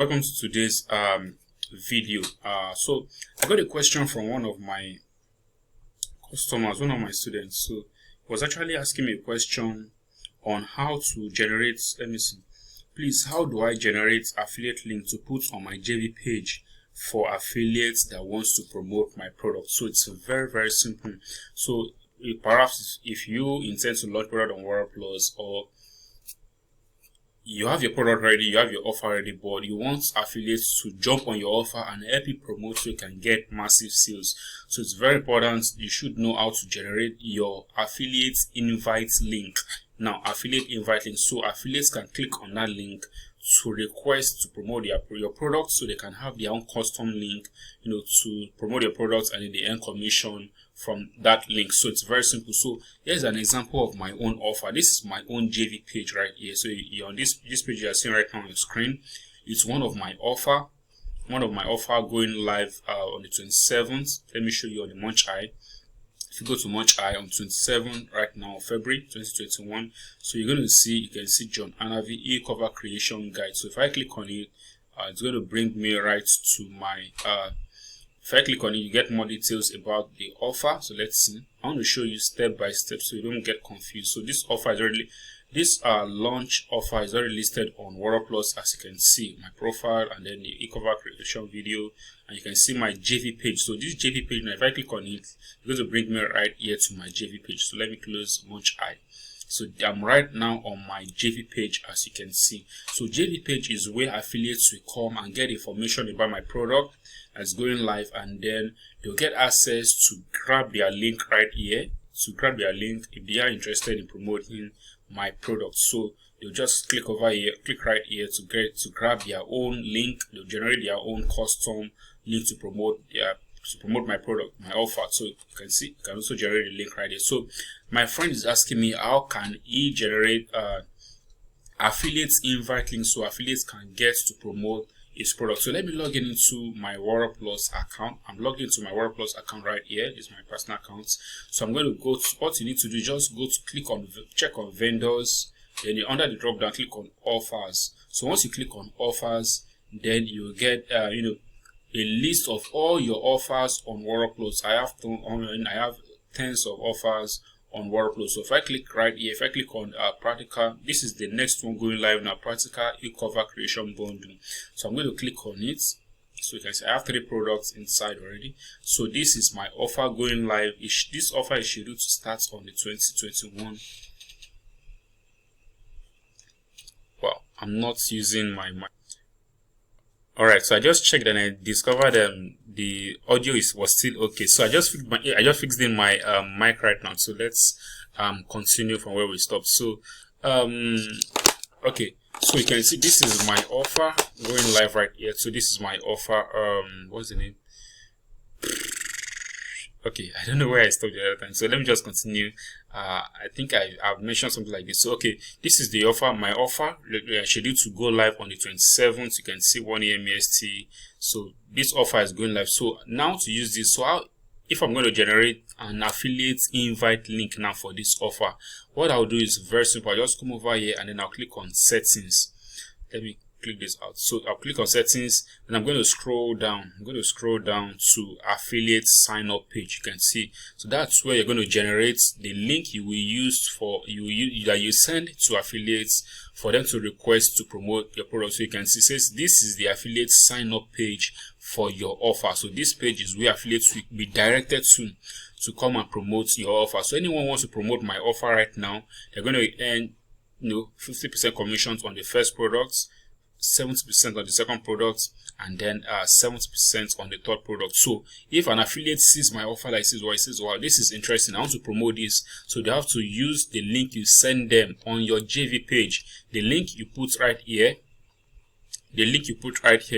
Welcome to today's video. So I got a question from one of my customers, one of my students. So he was actually asking me a question on how to generate, let me see, please, how do I generate affiliate link to put on my JV page for affiliates that wants to promote my product? So it's very simple. So perhaps if you intend to launch product on WarriorPlus, or you have your product ready, you have your offer ready, but you want affiliates to jump on your offer and help you promote so you can get massive sales. So it's very important. You should know how to generate your affiliate invite link. Now, affiliate invite link, so affiliates can click on that link to request to promote your product, so they can have their own custom link, to promote your product, and then they earn commission from that link. So it's very simple. So here's an example of my own offer. This is my own JV page right here. So you're on this page you are seeing right now on your screen. It's one of my offer going live on the 27th. Let me show you on the Munch Eye. If you go to Munch Eye on 27 right now, February 2021, so you can see John Anavi e-cover creation guide. So if I click on it, it's going to bring me right to my if I click on it, you get more details about the offer. So let's see. I want to show you step by step so you don't get confused. So this offer is already, launch offer is already listed on WarriorPlus, as you can see, my profile, and then the e-cover creation video, and you can see my JV page. So this JV page, now if I click on it, it's going to bring me right here to my JV page. So let me close Munch Eye. So I'm right now on my JV page, as you can see. So JV page is where affiliates will come and get information about my product that's going live, and then they'll get access to grab their link right here, if they are interested in promoting my product. So they'll just click over here, click right here to grab their own link. They'll generate their own custom link to promote my product, my offer. So you can see, you can also generate a link right here. So my friend is asking me, how can he generate affiliates invite links so affiliates can get to promote his product? So let me log into my WarriorPlus account. I'm logged into my WarriorPlus account right here. This is my personal account. So I'm going to go to, what you need to do, just go to check on vendors, then under the drop down, click on offers. So once you click on offers, then you will get a list of all your offers on WarriorPlus. I have tens of offers on WarriorPlus. So if I click right here, if I click on practical, this is the next one going live now, practical e-cover creation bundle. So I'm going to click on it. So you can see I have 3 products inside already. So this is my offer going live. This offer is scheduled to start on the 2021. Well, I'm not using my mic. Alright, so I just checked and I discovered the audio was still okay. So I just fixed in my mic right now. So let's continue from where we stopped. So okay, so you can see this is my offer going live right here. So this is my offer. What's the name? Okay, I don't know where I stopped the other time. So let me just continue. I think I've mentioned something like this. So okay, this is the offer. My offer scheduled to go live on the 27th. You can see 1 AM EST. So this offer is going live. So now to use this, so if I'm going to generate an affiliate invite link now for this offer, what I'll do is very simple. I'll just come over here and then I'll click on settings. Let me click this out. So I'll click on settings and I'm going to scroll down. I'm going to scroll down to affiliate sign up page. You can see, so that's where you're going to generate the link you will use that you send to affiliates for them to request to promote your product. So you can see, says this is the affiliate sign up page for your offer. So this page is where affiliates will be directed to come and promote your offer. So anyone wants to promote my offer right now, they're going to earn 50% commissions on the first products, 70% on the second product, and then 70% on the third product. So if an affiliate sees my offer like this, says, wow, this is interesting, I want to promote this, so they have to use the link you send them on your JV page, the link you put right here,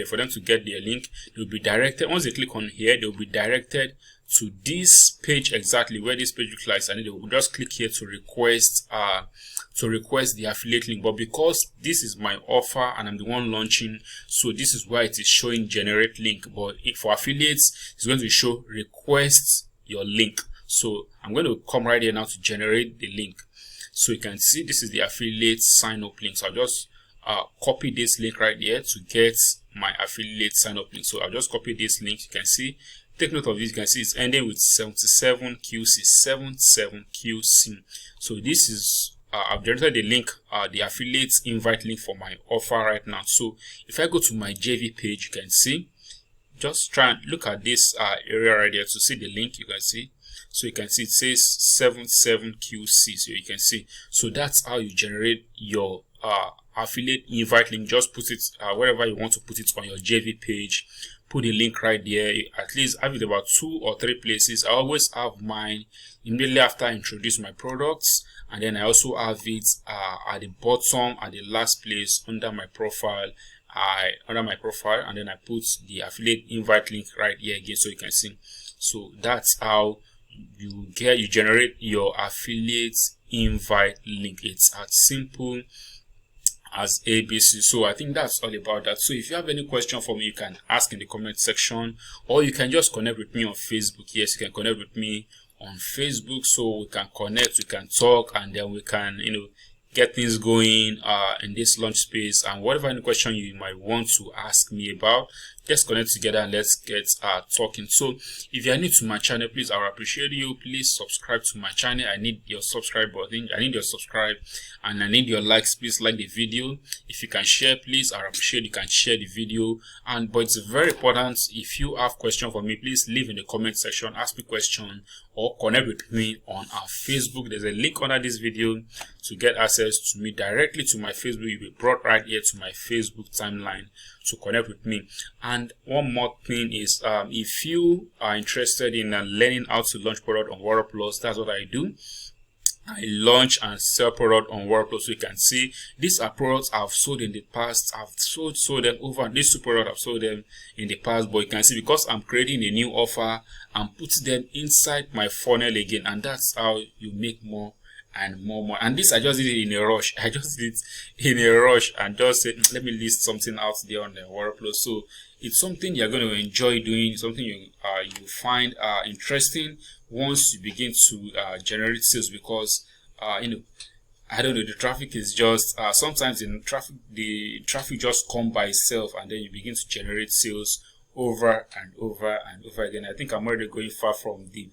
for them to get their link. They'll be directed, once they click on here, they'll be directed to this page, exactly where this page looks like, and then they will just click here to request the affiliate link. But because this is my offer and I'm the one launching, so this is why it is showing generate link. But if for affiliates, it's going to show request your link. So I'm going to come right here now to generate the link. So you can see this is the affiliate sign up link. So I'll just copy this link right here to get my affiliate sign up link. So I'll just copy this link. You can see, take note of this. You can see it's ending with 77QC. So this is I've generated the link, the affiliate invite link for my offer right now. So if I go to my JV page, you can see, just try and look at this area right here to see the link. You can see, so you can see it says 77QC. So you can see, so that's how you generate your affiliate invite link. Just put it wherever you want to put it on your JV page. Put the link right there. At least have it about 2 or 3 places. I always have mine immediately after I introduce my products, and then I also have it at the bottom, at the last place under my profile. And then I put the affiliate invite link right here again, so you can see. So that's how you generate your affiliate invite link. It's as simple as ABC. So I think that's all about that. So if you have any question for me, you can ask in the comment section, or you can just connect with me on Facebook. Yes, you can connect with me on Facebook, so we can connect, we can talk, and then we can, get things going in this launch space. And whatever any question you might want to ask me about, let's connect together and let's get talking. So if you are new to my channel, please, I would appreciate you. Please subscribe to my channel. I need your subscribe button. I need your subscribe, and I need your likes. Please like the video. If you can share, please, I would appreciate you can share the video. But it's very important, if you have question for me, please leave in the comment section, ask me question, or connect with me on our Facebook. There's a link under this video to get access to me directly to my Facebook. You'll be brought right here to my Facebook timeline to connect with me. And one more thing is, if you are interested in learning how to launch product on WarriorPlus, that's what I do. I launch and sell product on WarriorPlus. So you can see these are products I've sold in the past. I've sold them over. These 2 products I've sold them in the past, but you can see because I'm creating a new offer, I'm putting them inside my funnel again, and that's how you make more and more. And this I just did it in a rush. I just did it in a rush and just said, let me list something out there on the WarriorPlus. So it's something you're going to enjoy doing, something you find interesting once you begin to generate sales, because I don't know, the traffic is just sometimes the traffic just come by itself, and then you begin to generate sales over and over and over again. I think I'm already going far from the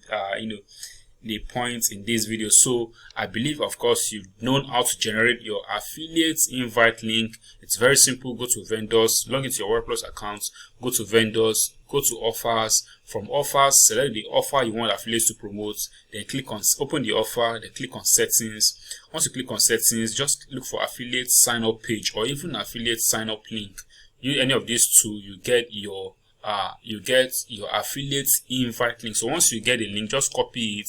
the points in this video. So I believe, of course, you've known how to generate your affiliate invite link. It's very simple. Go to vendors, log into your WarriorPlus account, go to vendors, go to offers. From offers, select the offer you want affiliates to promote, then click on open the offer, then click on settings. Once you click on settings, just look for affiliate sign up page or even affiliate sign up link. Any of these 2, you get your affiliate invite link. So once you get the link, just copy it,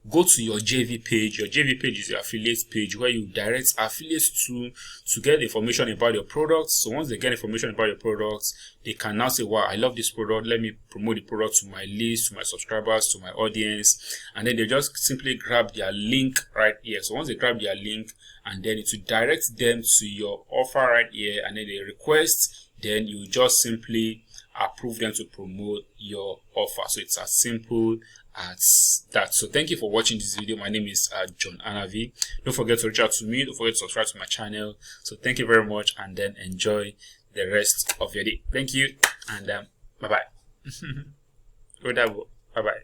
go to your JV page. Your JV page is your affiliate page where you direct affiliates to get information about your products. So once they get information about your products, they can now say, wow, I love this product, let me promote the product to my list, to my subscribers, to my audience. And then they just simply grab their link right here. So once they grab their link, and then it will direct them to your offer right here, and then they request, then you just simply approve them to promote your offer. So it's as simple as that. So thank you for watching this video. My name is John Anavi. Don't forget to reach out to me. Don't forget to subscribe to my channel. So thank you very much, and then enjoy the rest of your day. Thank you, and bye bye. Bye bye.